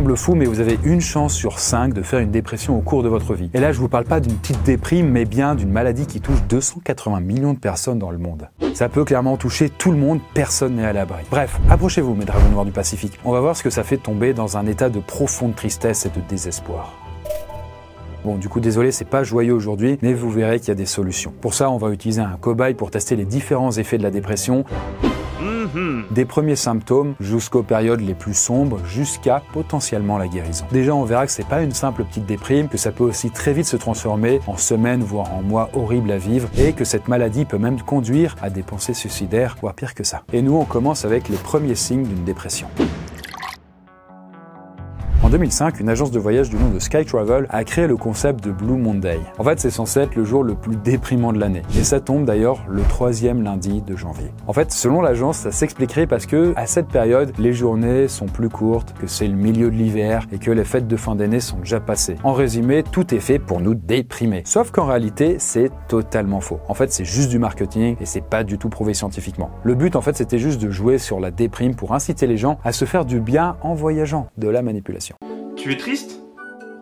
semble fou, mais vous avez une chance sur 5 de faire une dépression au cours de votre vie. Et là, je vous parle pas d'une petite déprime, mais bien d'une maladie qui touche 280 millions de personnes dans le monde. Ça peut clairement toucher tout le monde, personne n'est à l'abri. Bref, approchez-vous mes dragons noirs du Pacifique. On va voir ce que ça fait tomber dans un état de profonde tristesse et de désespoir. Bon, du coup, désolé, c'est pas joyeux aujourd'hui, mais vous verrez qu'il y a des solutions. Pour ça, on va utiliser un cobaye pour tester les différents effets de la dépression. Des premiers symptômes jusqu'aux périodes les plus sombres, jusqu'à potentiellement la guérison. Déjà, on verra que c'est pas une simple petite déprime, que ça peut aussi très vite se transformer en semaines, voire en mois horribles à vivre, et que cette maladie peut même conduire à des pensées suicidaires, voire pire que ça. Et nous, on commence avec les premiers signes d'une dépression. En 2005, une agence de voyage du nom de Sky Travel a créé le concept de Blue Monday. En fait, c'est censé être le jour le plus déprimant de l'année. Et ça tombe d'ailleurs le 3e lundi de janvier. En fait, selon l'agence, ça s'expliquerait parce que, à cette période, les journées sont plus courtes, que c'est le milieu de l'hiver et que les fêtes de fin d'année sont déjà passées. En résumé, tout est fait pour nous déprimer. Sauf qu'en réalité, c'est totalement faux. En fait, c'est juste du marketing et c'est pas du tout prouvé scientifiquement. Le but, en fait, c'était juste de jouer sur la déprime pour inciter les gens à se faire du bien en voyageant, de la manipulation. Tu es triste?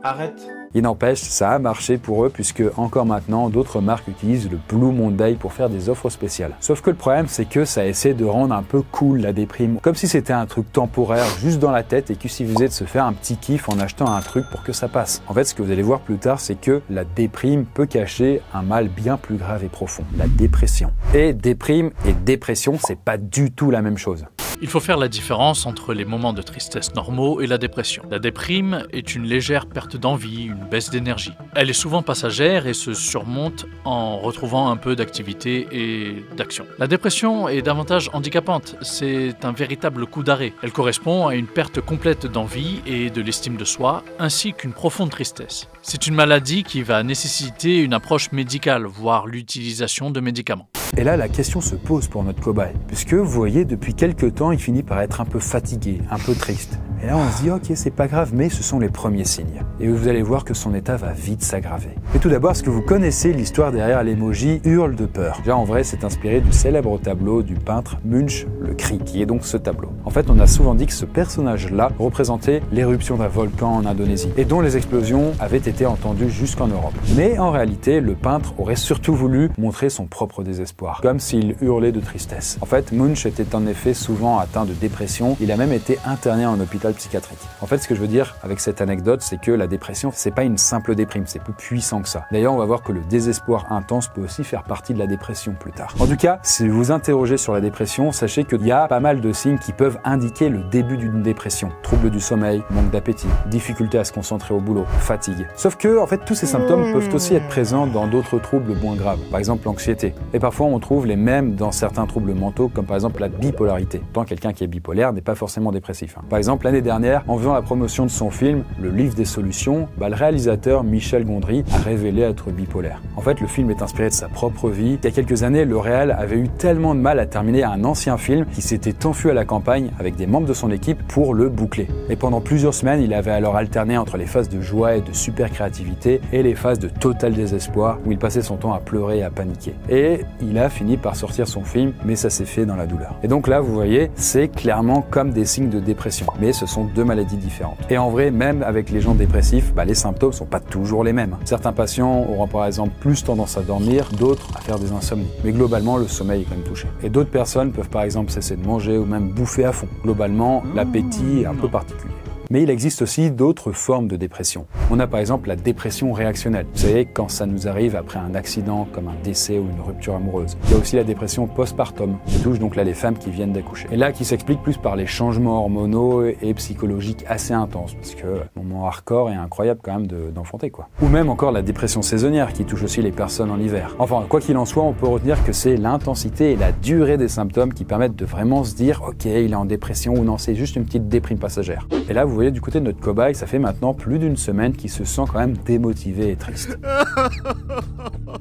Arrête. Il n'empêche, ça a marché pour eux puisque encore maintenant, d'autres marques utilisent le Blue Monday pour faire des offres spéciales. Sauf que le problème, c'est que ça essaie de rendre un peu cool la déprime, comme si c'était un truc temporaire juste dans la tête et qu'il suffisait de se faire un petit kiff en achetant un truc pour que ça passe. En fait, ce que vous allez voir plus tard, c'est que la déprime peut cacher un mal bien plus grave et profond, la dépression. Et déprime et dépression, c'est pas du tout la même chose. Il faut faire la différence entre les moments de tristesse normaux et la dépression. La déprime est une légère perte d'envie, une baisse d'énergie. Elle est souvent passagère et se surmonte en retrouvant un peu d'activité et d'action. La dépression est davantage handicapante, c'est un véritable coup d'arrêt. Elle correspond à une perte complète d'envie et de l'estime de soi, ainsi qu'une profonde tristesse. C'est une maladie qui va nécessiter une approche médicale, voire l'utilisation de médicaments. Et là, la question se pose pour notre cobaye, puisque vous voyez, depuis quelques temps, il finit par être un peu fatigué, un peu triste. Et là, on se dit, ok, c'est pas grave, mais ce sont les premiers signes. Et vous allez voir que son état va vite s'aggraver. Et tout d'abord, est-ce que vous connaissez l'histoire derrière l'emoji hurle de peur? Déjà, en vrai, c'est inspiré du célèbre tableau du peintre Munch, le Cri, qui est donc ce tableau. En fait, on a souvent dit que ce personnage-là représentait l'éruption d'un volcan en Indonésie, et dont les explosions avaient été entendues jusqu'en Europe. Mais en réalité, le peintre aurait surtout voulu montrer son propre désespoir, comme s'il hurlait de tristesse. En fait, Munch était en effet souvent atteint de dépression, il a même été interné en hôpital psychiatrique. En fait, ce que je veux dire avec cette anecdote, c'est que la dépression, c'est pas une simple déprime, c'est plus puissant que ça. D'ailleurs, on va voir que le désespoir intense peut aussi faire partie de la dépression plus tard. En tout cas, si vous vous interrogez sur la dépression, sachez qu'il y a pas mal de signes qui peuvent indiquer le début d'une dépression. Troubles du sommeil, manque d'appétit, difficulté à se concentrer au boulot, fatigue. Sauf que, en fait, tous ces symptômes peuvent aussi être présents dans d'autres troubles moins graves, par exemple l'anxiété. Et parfois, on trouve les mêmes dans certains troubles mentaux, comme par exemple la bipolarité. Tant quelqu'un qui est bipolaire n'est pas forcément dépressif. Par exemple, l'année dernière, en faisant la promotion de son film, Le Livre des Solutions, le réalisateur Michel Gondry a révélé être bipolaire. En fait, le film est inspiré de sa propre vie. Il y a quelques années, le réal avait eu tellement de mal à terminer un ancien film qu'il s'était enfui à la campagne avec des membres de son équipe pour le boucler. Et pendant plusieurs semaines, il avait alors alterné entre les phases de joie et de super créativité et les phases de total désespoir où il passait son temps à pleurer et à paniquer. Et il a fini par sortir son film, mais ça s'est fait dans la douleur. Et donc là, vous voyez, c'est clairement comme des signes de dépression. Mais ce sont deux maladies différentes. Et en vrai, même avec les gens dépressifs, les symptômes sont pas toujours les mêmes. Certains patients auront par exemple plus tendance à dormir, d'autres à faire des insomnies. Mais globalement, le sommeil est quand même touché. Et d'autres personnes peuvent par exemple cesser de manger ou même bouffer à fond. Globalement, l'appétit est un peu particulier. Mais il existe aussi d'autres formes de dépression. On a par exemple la dépression réactionnelle. Vous savez, quand ça nous arrive après un accident comme un décès ou une rupture amoureuse. Il y a aussi la dépression postpartum, qui touche donc là les femmes qui viennent d'accoucher. Et là, qui s'explique plus par les changements hormonaux et psychologiques assez intenses, parce que le moment hardcore est incroyable quand même d'enfanter quoi. Ou même encore la dépression saisonnière, qui touche aussi les personnes en hiver. Enfin, quoi qu'il en soit, on peut retenir que c'est l'intensité et la durée des symptômes qui permettent de vraiment se dire, ok, il est en dépression ou non, c'est juste une petite déprime passagère. Et là, vous voyez, du côté de notre cobaye, ça fait maintenant plus d'une semaine qu'il se sent quand même démotivé et triste.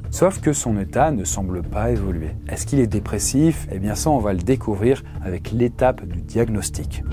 Sauf que son état ne semble pas évoluer. Est-ce qu'il est dépressif? Eh bien ça, on va le découvrir avec l'étape du diagnostic.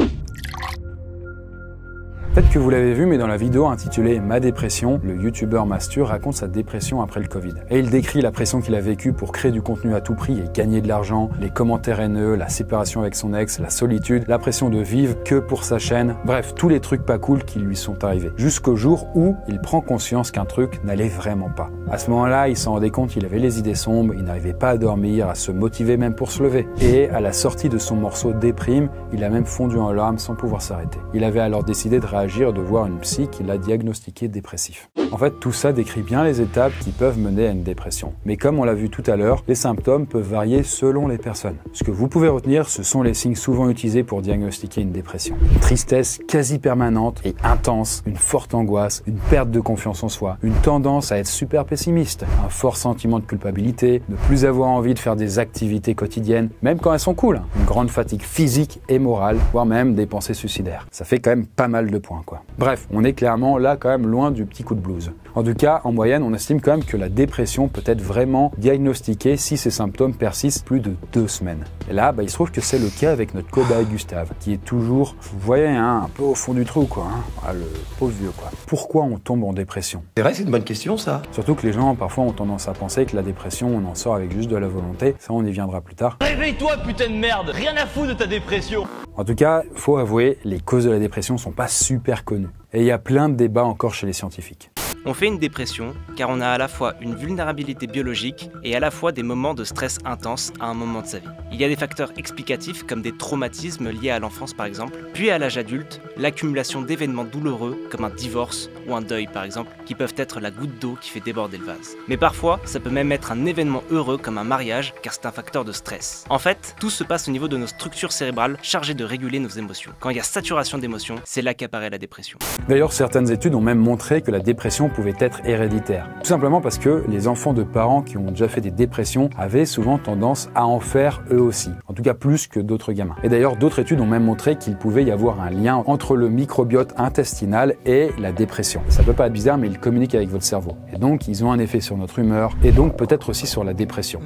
Peut-être que vous l'avez vu, mais dans la vidéo intitulée Ma dépression, le youtubeur Mastur raconte sa dépression après le Covid. Et il décrit la pression qu'il a vécue pour créer du contenu à tout prix et gagner de l'argent, les commentaires haineux, la séparation avec son ex, la solitude, la pression de vivre que pour sa chaîne, bref, tous les trucs pas cool qui lui sont arrivés. Jusqu'au jour où il prend conscience qu'un truc n'allait vraiment pas. À ce moment-là, il s'en rendait compte qu'il avait les idées sombres, il n'arrivait pas à dormir, à se motiver même pour se lever. Et à la sortie de son morceau Déprime, il a même fondu en larmes sans pouvoir s'arrêter. Il avait alors décidé de réagir, de voir une psy qui l'a diagnostiqué dépressif. En fait, tout ça décrit bien les étapes qui peuvent mener à une dépression. Mais comme on l'a vu tout à l'heure, les symptômes peuvent varier selon les personnes. Ce que vous pouvez retenir, ce sont les signes souvent utilisés pour diagnostiquer une dépression. Une tristesse quasi permanente et intense, une forte angoisse, une perte de confiance en soi, une tendance à être super pessimiste, un fort sentiment de culpabilité, ne plus avoir envie de faire des activités quotidiennes, même quand elles sont cool, une grande fatigue physique et morale, voire même des pensées suicidaires. Ça fait quand même pas mal de points, quoi. Bref, on est clairement là quand même loin du petit coup de blues. En tout cas, en moyenne, on estime quand même que la dépression peut être vraiment diagnostiquée si ces symptômes persistent plus de 2 semaines. Et là, il se trouve que c'est le cas avec notre cobaye Gustave, qui est toujours, vous voyez, un peu au fond du trou, quoi. Le pauvre vieux, quoi. Pourquoi on tombe en dépression? C'est vrai, c'est une bonne question, ça. Surtout que les gens, parfois, ont tendance à penser que la dépression, on en sort avec juste de la volonté. Ça, on y viendra plus tard. Réveille-toi, putain de merde! Rien à foutre de ta dépression! En tout cas, faut avouer, les causes de la dépression sont pas super connues. Et il y a plein de débats encore chez les scientifiques. On fait une dépression car on a à la fois une vulnérabilité biologique et à la fois des moments de stress intense à un moment de sa vie. Il y a des facteurs explicatifs comme des traumatismes liés à l'enfance par exemple, puis à l'âge adulte, l'accumulation d'événements douloureux comme un divorce ou un deuil par exemple, qui peuvent être la goutte d'eau qui fait déborder le vase. Mais parfois, ça peut même être un événement heureux comme un mariage car c'est un facteur de stress. En fait, tout se passe au niveau de nos structures cérébrales chargées de réguler nos émotions. Quand il y a saturation d'émotions, c'est là qu'apparaît la dépression. D'ailleurs, certaines études ont même montré que la dépression pouvait être héréditaire. Tout simplement parce que les enfants de parents qui ont déjà fait des dépressions avaient souvent tendance à en faire eux aussi. En tout cas plus que d'autres gamins. Et d'ailleurs, d'autres études ont même montré qu'il pouvait y avoir un lien entre le microbiote intestinal et la dépression. Ça peut pas être bizarre, mais ils communiquent avec votre cerveau. Et donc, ils ont un effet sur notre humeur et donc peut-être aussi sur la dépression.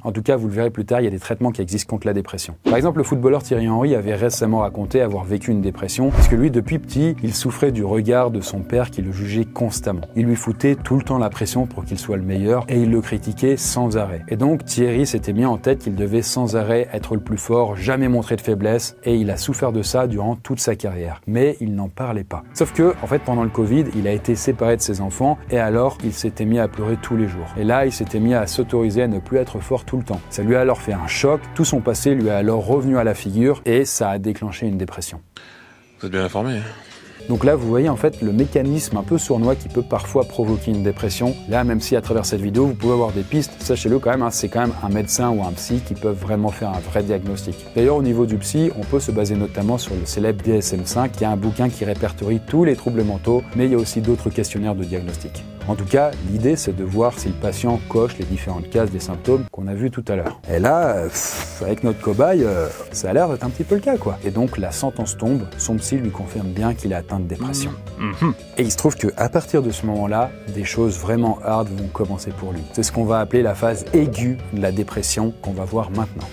En tout cas, vous le verrez plus tard, il y a des traitements qui existent contre la dépression. Par exemple, le footballeur Thierry Henry avait récemment raconté avoir vécu une dépression parce que lui, depuis petit, il souffrait du regard de son père qui le jugeait constamment. Il lui foutait tout le temps la pression pour qu'il soit le meilleur et il le critiquait sans arrêt. Et donc Thierry s'était mis en tête qu'il devait sans arrêt être le plus fort, jamais montrer de faiblesse et il a souffert de ça durant toute sa carrière. Mais il n'en parlait pas. Sauf que, en fait, pendant le Covid, il a été séparé de ses enfants et alors il s'était mis à pleurer tous les jours. Et là, il s'était mis à s'autoriser à ne plus être fort tout le temps. Ça lui a alors fait un choc, tout son passé lui a alors revenu à la figure et ça a déclenché une dépression. Vous êtes bien informé. Donc là, vous voyez en fait le mécanisme un peu sournois qui peut parfois provoquer une dépression. Là, même si à travers cette vidéo, vous pouvez avoir des pistes, sachez-le quand même, c'est quand même un médecin ou un psy qui peuvent vraiment faire un vrai diagnostic. D'ailleurs, au niveau du psy, on peut se baser notamment sur le célèbre DSM-5, qui est un bouquin qui répertorie tous les troubles mentaux, mais il y a aussi d'autres questionnaires de diagnostic. En tout cas, l'idée, c'est de voir si le patient coche les différentes cases des symptômes qu'on a vus tout à l'heure. Et là, avec notre cobaye, ça a l'air d'être un petit peu le cas, quoi. Et donc, la sentence tombe, son psy lui confirme bien qu'il est atteint de dépression. Et il se trouve qu'à partir de ce moment-là, des choses vraiment hard vont commencer pour lui. C'est ce qu'on va appeler la phase aiguë de la dépression qu'on va voir maintenant.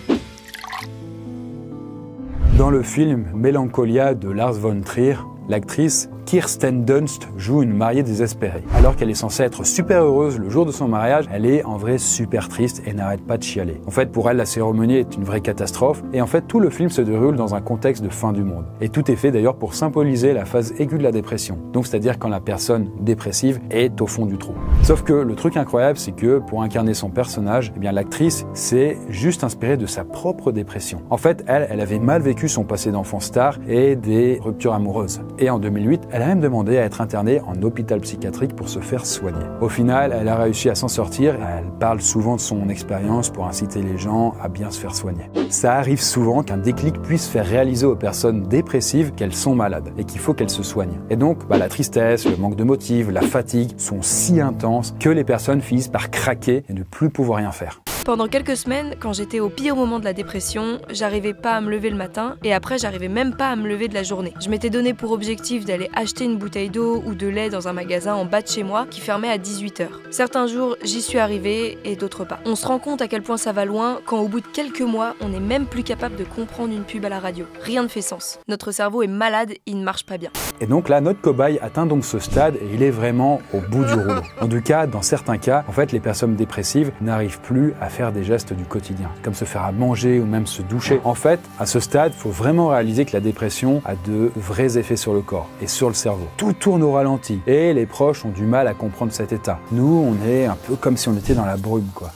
Dans le film Mélancolia de Lars von Trier, l'actrice Kirsten Dunst joue une mariée désespérée. Alors qu'elle est censée être super heureuse le jour de son mariage, elle est en vrai super triste et n'arrête pas de chialer. En fait, pour elle, la cérémonie est une vraie catastrophe et en fait, tout le film se déroule dans un contexte de fin du monde. Et tout est fait d'ailleurs pour symboliser la phase aiguë de la dépression. Donc, c'est-à-dire quand la personne dépressive est au fond du trou. Sauf que le truc incroyable, c'est que pour incarner son personnage, eh bien, l'actrice s'est juste inspirée de sa propre dépression. En fait, elle avait mal vécu son passé d'enfant star et des ruptures amoureuses. Et en 2008, elle a même demandé à être internée en hôpital psychiatrique pour se faire soigner. Au final, elle a réussi à s'en sortir. Elle parle souvent de son expérience pour inciter les gens à bien se faire soigner. Ça arrive souvent qu'un déclic puisse faire réaliser aux personnes dépressives qu'elles sont malades et qu'il faut qu'elles se soignent. Et donc, la tristesse, le manque de motive, la fatigue sont si intenses que les personnes finissent par craquer et ne plus pouvoir rien faire. Pendant quelques semaines, quand j'étais au pire moment de la dépression, j'arrivais pas à me lever le matin et après j'arrivais même pas à me lever de la journée. Je m'étais donné pour objectif d'aller acheter une bouteille d'eau ou de lait dans un magasin en bas de chez moi qui fermait à 18h. Certains jours, j'y suis arrivée et d'autres pas. On se rend compte à quel point ça va loin quand au bout de quelques mois, on n'est même plus capable de comprendre une pub à la radio. Rien ne fait sens. Notre cerveau est malade, il ne marche pas bien. Et donc là, notre cobaye atteint donc ce stade et il est vraiment au bout du rouleau. En tout cas, dans certains cas, en fait, les personnes dépressives n'arrivent plus à faire des gestes du quotidien, comme se faire à manger ou même se doucher. En fait, à ce stade, il faut vraiment réaliser que la dépression a de vrais effets sur le corps et sur le cerveau. Tout tourne au ralenti et les proches ont du mal à comprendre cet état. Nous, on est un peu comme si on était dans la brume, quoi.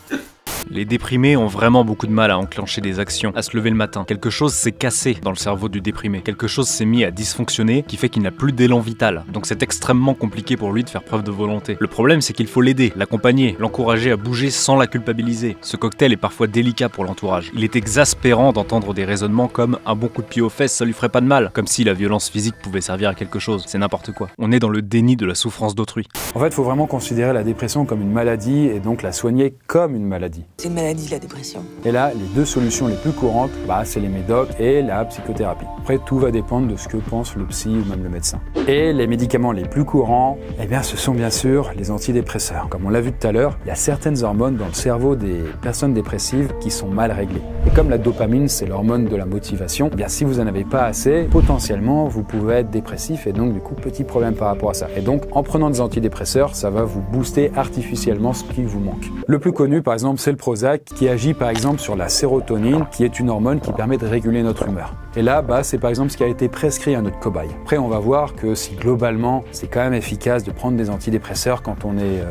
Les déprimés ont vraiment beaucoup de mal à enclencher des actions, à se lever le matin. Quelque chose s'est cassé dans le cerveau du déprimé. Quelque chose s'est mis à dysfonctionner qui fait qu'il n'a plus d'élan vital. Donc c'est extrêmement compliqué pour lui de faire preuve de volonté. Le problème, c'est qu'il faut l'aider, l'accompagner, l'encourager à bouger sans la culpabiliser. Ce cocktail est parfois délicat pour l'entourage. Il est exaspérant d'entendre des raisonnements comme « un bon coup de pied aux fesses, ça lui ferait pas de mal », comme si la violence physique pouvait servir à quelque chose. C'est n'importe quoi. On est dans le déni de la souffrance d'autrui. En fait, il faut vraiment considérer la dépression comme une maladie et donc la soigner comme une maladie. C'est une maladie, la dépression. Et là, les deux solutions les plus courantes, c'est les médocs et la psychothérapie. Après, tout va dépendre de ce que pense le psy ou même le médecin. Et les médicaments les plus courants, ce sont bien sûr les antidépresseurs. Comme on l'a vu tout à l'heure, il y a certaines hormones dans le cerveau des personnes dépressives qui sont mal réglées. Et comme la dopamine, c'est l'hormone de la motivation, si vous n'en avez pas assez, potentiellement, vous pouvez être dépressif et donc du coup, petit problème par rapport à ça. Et donc, en prenant des antidépresseurs, ça va vous booster artificiellement ce qui vous manque. Le plus connu, par exemple, c'est le Prozac, qui agit par exemple sur la sérotonine, qui est une hormone qui permet de réguler notre humeur. Et là, c'est par exemple ce qui a été prescrit à notre cobaye. Après, on va voir que si globalement, c'est quand même efficace de prendre des antidépresseurs quand on est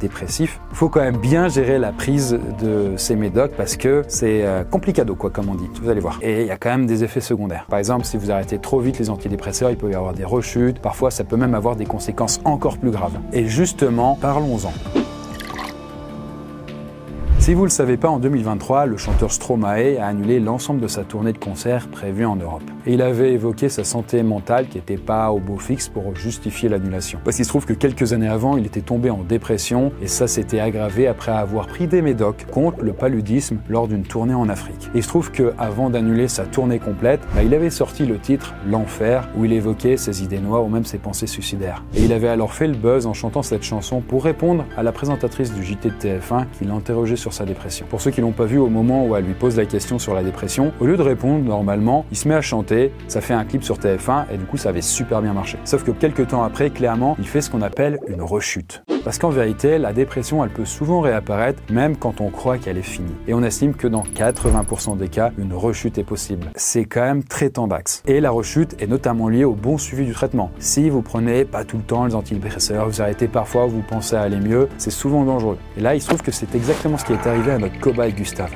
dépressif, il faut quand même bien gérer la prise de ces médocs parce que c'est complicado, comme on dit. Vous allez voir. Et il y a quand même des effets secondaires. Par exemple, si vous arrêtez trop vite les antidépresseurs, il peut y avoir des rechutes. Parfois, ça peut même avoir des conséquences encore plus graves. Et justement, parlons-en. Si vous ne le savez pas, en 2023, le chanteur Stromae a annulé l'ensemble de sa tournée de concerts prévue en Europe. Et il avait évoqué sa santé mentale qui n'était pas au beau fixe pour justifier l'annulation. Parce qu'il se trouve que quelques années avant, il était tombé en dépression et ça s'était aggravé après avoir pris des médocs contre le paludisme lors d'une tournée en Afrique. Et il se trouve qu'avant d'annuler sa tournée complète, il avait sorti le titre « L'Enfer » où il évoquait ses idées noires ou même ses pensées suicidaires. Et il avait alors fait le buzz en chantant cette chanson pour répondre à la présentatrice du JT de TF1 qui l'interrogeait sur sa dépression. Pour ceux qui l'ont pas vu, au moment où elle lui pose la question sur la dépression, au lieu de répondre normalement, il se met à chanter, ça fait un clip sur TF1 et du coup ça avait super bien marché. Sauf que quelques temps après, clairement, il fait ce qu'on appelle une rechute. Parce qu'en vérité, la dépression, elle peut souvent réapparaître même quand on croit qu'elle est finie. Et on estime que dans 80% des cas, une rechute est possible. C'est quand même très tendax. Et la rechute est notamment liée au bon suivi du traitement. Si vous prenez pas tout le temps les antidépresseurs, vous arrêtez parfois, vous pensez à aller mieux, c'est souvent dangereux. Et là, il se trouve que c'est exactement ce qui est arrivé à notre cobaye Gustave.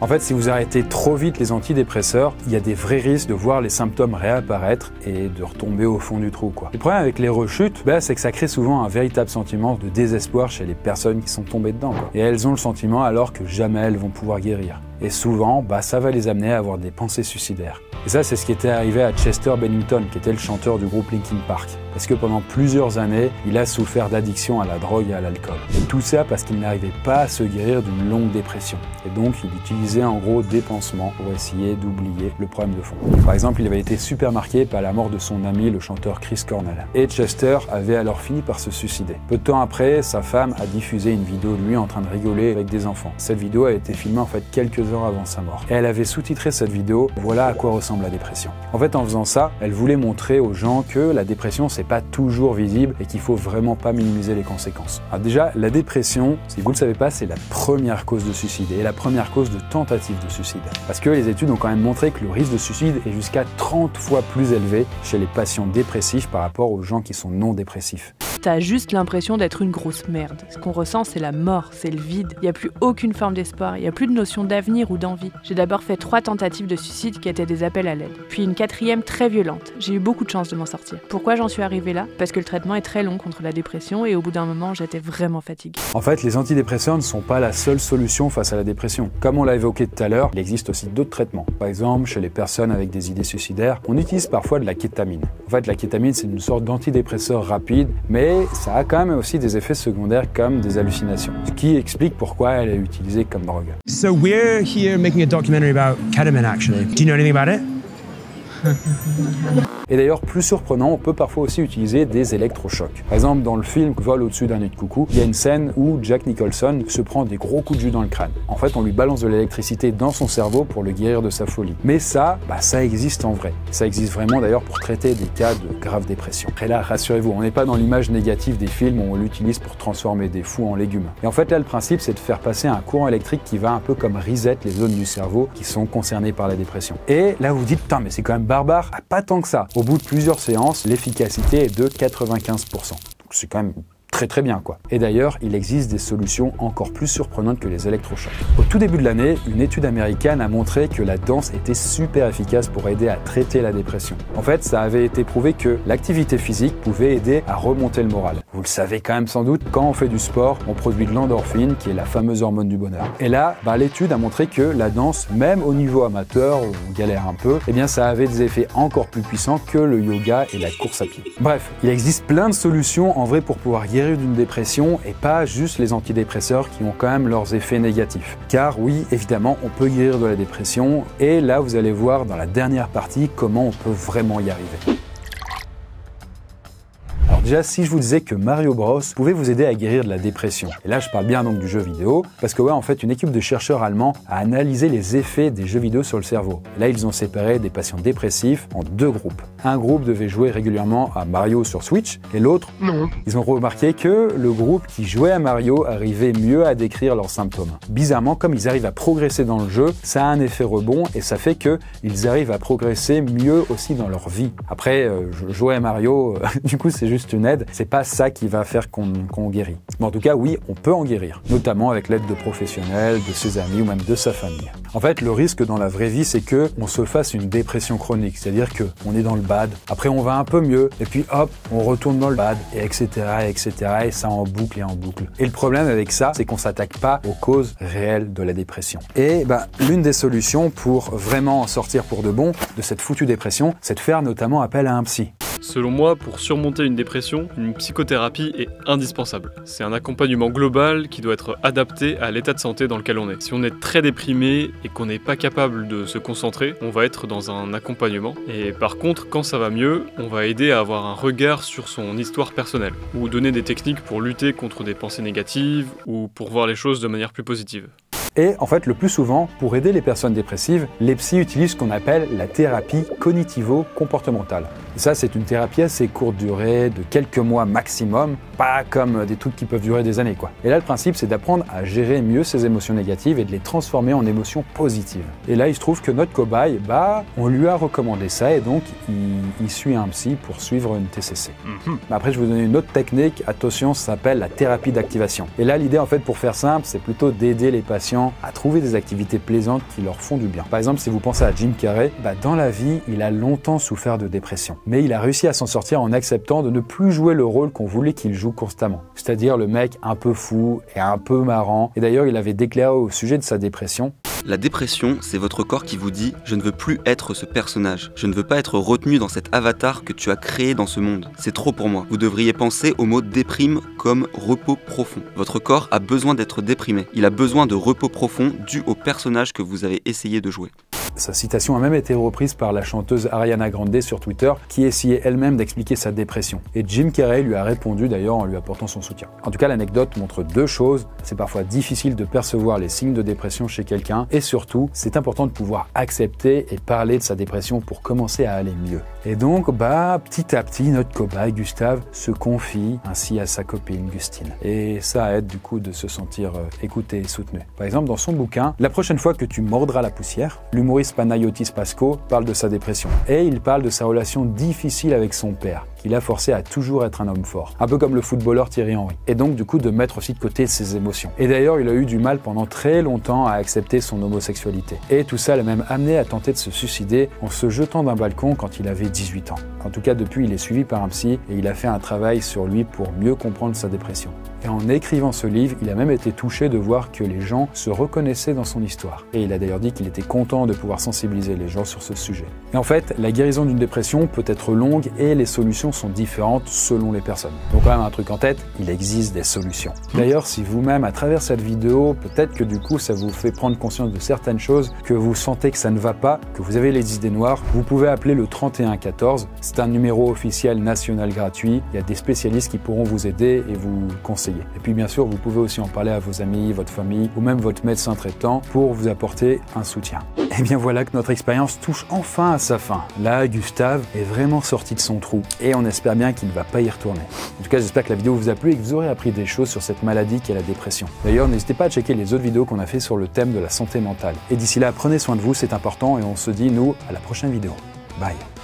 En fait, si vous arrêtez trop vite les antidépresseurs, il y a des vrais risques de voir les symptômes réapparaître et de retomber au fond du trou, Le problème avec les rechutes, c'est que ça crée souvent un véritable sentiment de désespoir chez les personnes qui sont tombées dedans, Et elles ont le sentiment alors que jamais elles vont pouvoir guérir. Et souvent, ça va les amener à avoir des pensées suicidaires. Et ça, c'est ce qui était arrivé à Chester Bennington, qui était le chanteur du groupe Linkin Park. Parce que pendant plusieurs années, il a souffert d'addiction à la drogue et à l'alcool. Et tout ça parce qu'il n'arrivait pas à se guérir d'une longue dépression. Et donc, il utilisait en gros des pansements pour essayer d'oublier le problème de fond. Par exemple, il avait été super marqué par la mort de son ami, le chanteur Chris Cornell. Et Chester avait alors fini par se suicider. Peu de temps après, sa femme a diffusé une vidéo de lui en train de rigoler avec des enfants. Cette vidéo a été filmée en fait quelques heures avant sa mort. Et elle avait sous-titré cette vidéo « Voilà à quoi ressemble la dépression ». En fait, en faisant ça, elle voulait montrer aux gens que la dépression, c'est pas toujours visible et qu'il faut vraiment pas minimiser les conséquences. Alors déjà, la dépression, si vous le savez pas, c'est la première cause de suicide et la première cause de tentative de suicide. Parce que les études ont quand même montré que le risque de suicide est jusqu'à 30 fois plus élevé chez les patients dépressifs par rapport aux gens qui sont non dépressifs. T'as juste l'impression d'être une grosse merde. Ce qu'on ressent, c'est la mort, c'est le vide. Il n'y a plus aucune forme d'espoir, il n'y a plus de notion d'avenir. d'avenir ou d'envie. J'ai d'abord fait 3 tentatives de suicide qui étaient des appels à l'aide. Puis une 4e très violente. J'ai eu beaucoup de chance de m'en sortir. Pourquoi j'en suis arrivée là? Parce que le traitement est très long contre la dépression et au bout d'un moment, j'étais vraiment fatiguée. En fait, les antidépresseurs ne sont pas la seule solution face à la dépression. Comme on l'a évoqué tout à l'heure, il existe aussi d'autres traitements. Par exemple, chez les personnes avec des idées suicidaires, on utilise parfois de la kétamine. En fait, la kétamine, c'est une sorte d'antidépresseur rapide, mais ça a quand même aussi des effets secondaires comme des hallucinations. Ce qui explique pourquoi elle est utilisée comme drogue. So we're here making a documentary about ketamine actually. Do you know anything about it? Et d'ailleurs, plus surprenant, on peut parfois aussi utiliser des électrochocs. Par exemple, dans le film Vol au-dessus d'un nid de coucou, il y a une scène où Jack Nicholson se prend des gros coups de jus dans le crâne. En fait, on lui balance de l'électricité dans son cerveau pour le guérir de sa folie. Mais ça existe en vrai. Ça existe vraiment d'ailleurs pour traiter des cas de grave dépression. Et là, rassurez-vous, on n'est pas dans l'image négative des films où on l'utilise pour transformer des fous en légumes. Et en fait, là, le principe, c'est de faire passer un courant électrique qui va un peu comme reset les zones du cerveau qui sont concernées par la dépression. Et là, vous vous dites, putain, mais c'est quand même barbare. Ah, pas tant que ça. Au bout de plusieurs séances, l'efficacité est de 95%. Donc c'est quand même très bien quoi. Et d'ailleurs, il existe des solutions encore plus surprenantes que les électrochocs. Au tout début de l'année, une étude américaine a montré que la danse était super efficace pour aider à traiter la dépression. En fait, ça avait été prouvé que l'activité physique pouvait aider à remonter le moral. Vous le savez quand même sans doute, quand on fait du sport, on produit de l'endorphine, qui est la fameuse hormone du bonheur. Et là, l'étude a montré que la danse, même au niveau amateur, où on galère un peu, eh bien ça avait des effets encore plus puissants que le yoga et la course à pied. Bref, il existe plein de solutions en vrai pour pouvoir guérir d'une dépression et pas juste les antidépresseurs qui ont quand même leurs effets négatifs. Car oui, évidemment, on peut guérir de la dépression et là, vous allez voir dans la dernière partie comment on peut vraiment y arriver. Alors déjà, si je vous disais que Mario Bros pouvait vous aider à guérir de la dépression, et là je parle bien donc du jeu vidéo, parce que en fait une équipe de chercheurs allemands a analysé les effets des jeux vidéo sur le cerveau. Et là ils ont séparé des patients dépressifs en 2 groupes. Un groupe devait jouer régulièrement à Mario sur Switch, et l'autre, non. Ils ont remarqué que le groupe qui jouait à Mario arrivait mieux à décrire leurs symptômes. Bizarrement, comme ils arrivent à progresser dans le jeu, ça a un effet rebond, et ça fait qu'ils arrivent à progresser mieux aussi dans leur vie. Après, jouer à Mario, du coup c'est juste une aide, c'est pas ça qui va faire qu'on guérit. Mais en tout cas, oui, on peut en guérir, notamment avec l'aide de professionnels, de ses amis ou même de sa famille. En fait, le risque dans la vraie vie, c'est que on se fasse une dépression chronique, c'est-à-dire que on est dans le bad, après on va un peu mieux, et puis hop, on retourne dans le bad, et etc., et ça en boucle et en boucle. Et le problème avec ça, c'est qu'on s'attaque pas aux causes réelles de la dépression. Et l'une des solutions pour vraiment en sortir pour de bon de cette foutue dépression, c'est de faire notamment appel à un psy. Selon moi, pour surmonter une dépression, une psychothérapie est indispensable. C'est un accompagnement global qui doit être adapté à l'état de santé dans lequel on est. Si on est très déprimé et qu'on n'est pas capable de se concentrer, on va être dans un accompagnement. Et par contre, quand ça va mieux, on va aider à avoir un regard sur son histoire personnelle, ou donner des techniques pour lutter contre des pensées négatives, ou pour voir les choses de manière plus positive. Et en fait, le plus souvent, pour aider les personnes dépressives, les psys utilisent ce qu'on appelle la thérapie cognitivo-comportementale. Et ça, c'est une thérapie assez courte durée, de quelques mois maximum, pas comme des trucs qui peuvent durer des années, quoi. Et là, le principe, c'est d'apprendre à gérer mieux ses émotions négatives et de les transformer en émotions positives. Et là, il se trouve que notre cobaye, on lui a recommandé ça et donc il suit un psy pour suivre une TCC. Après, je vais vous donner une autre technique. Attention, ça s'appelle la thérapie d'activation. Et là, l'idée, en fait, pour faire simple, c'est plutôt d'aider les patients à trouver des activités plaisantes qui leur font du bien. Par exemple, si vous pensez à Jim Carrey, dans la vie, il a longtemps souffert de dépression. Mais il a réussi à s'en sortir en acceptant de ne plus jouer le rôle qu'on voulait qu'il joue constamment. C'est-à-dire le mec un peu fou et un peu marrant. Et d'ailleurs, il avait déclaré au sujet de sa dépression: la dépression, c'est votre corps qui vous dit « Je ne veux plus être ce personnage. Je ne veux pas être retenu dans cet avatar que tu as créé dans ce monde. C'est trop pour moi. » Vous devriez penser au mot « déprime » comme « repos profond ». Votre corps a besoin d'être déprimé. Il a besoin de repos profond dû au personnage que vous avez essayé de jouer. Sa citation a même été reprise par la chanteuse Ariana Grande sur Twitter, qui essayait elle-même d'expliquer sa dépression. Et Jim Carrey lui a répondu d'ailleurs en lui apportant son soutien. En tout cas, l'anecdote montre 2 choses. C'est parfois difficile de percevoir les signes de dépression chez quelqu'un, et surtout, c'est important de pouvoir accepter et parler de sa dépression pour commencer à aller mieux. Et donc, petit à petit, notre cobaye, Gustave, se confie ainsi à sa copine, Gustine. Et ça aide du coup de se sentir écouté et soutenu. Par exemple, dans son bouquin, La prochaine fois que tu mordras la poussière, l'humoriste Panayotis Pasco parle de sa dépression. Et il parle de sa relation difficile avec son père. qui l'a forcé à toujours être un homme fort. Un peu comme le footballeur Thierry Henry. Et donc du coup de mettre aussi de côté ses émotions. Et d'ailleurs il a eu du mal pendant très longtemps à accepter son homosexualité. Et tout ça l'a même amené à tenter de se suicider en se jetant d'un balcon quand il avait 18 ans. En tout cas depuis il est suivi par un psy et il a fait un travail sur lui pour mieux comprendre sa dépression. Et en écrivant ce livre, il a même été touché de voir que les gens se reconnaissaient dans son histoire. Et il a d'ailleurs dit qu'il était content de pouvoir sensibiliser les gens sur ce sujet. Et en fait, la guérison d'une dépression peut être longue et les solutions sont différentes selon les personnes. Donc quand même un truc en tête, il existe des solutions. D'ailleurs, si vous-même, à travers cette vidéo, peut-être que du coup ça vous fait prendre conscience de certaines choses, que vous sentez que ça ne va pas, que vous avez les idées noires, vous pouvez appeler le 3114. C'est un numéro officiel national gratuit. Il y a des spécialistes qui pourront vous aider et vous conseiller. Et puis bien sûr, vous pouvez aussi en parler à vos amis, votre famille ou même votre médecin traitant pour vous apporter un soutien. Et bien voilà que notre expérience touche enfin à sa fin. Là, Gustave est vraiment sorti de son trou et on espère bien qu'il ne va pas y retourner. En tout cas, j'espère que la vidéo vous a plu et que vous aurez appris des choses sur cette maladie qu'est la dépression. D'ailleurs, n'hésitez pas à checker les autres vidéos qu'on a fait sur le thème de la santé mentale. Et d'ici là, prenez soin de vous, c'est important et on se dit, nous, à la prochaine vidéo. Bye.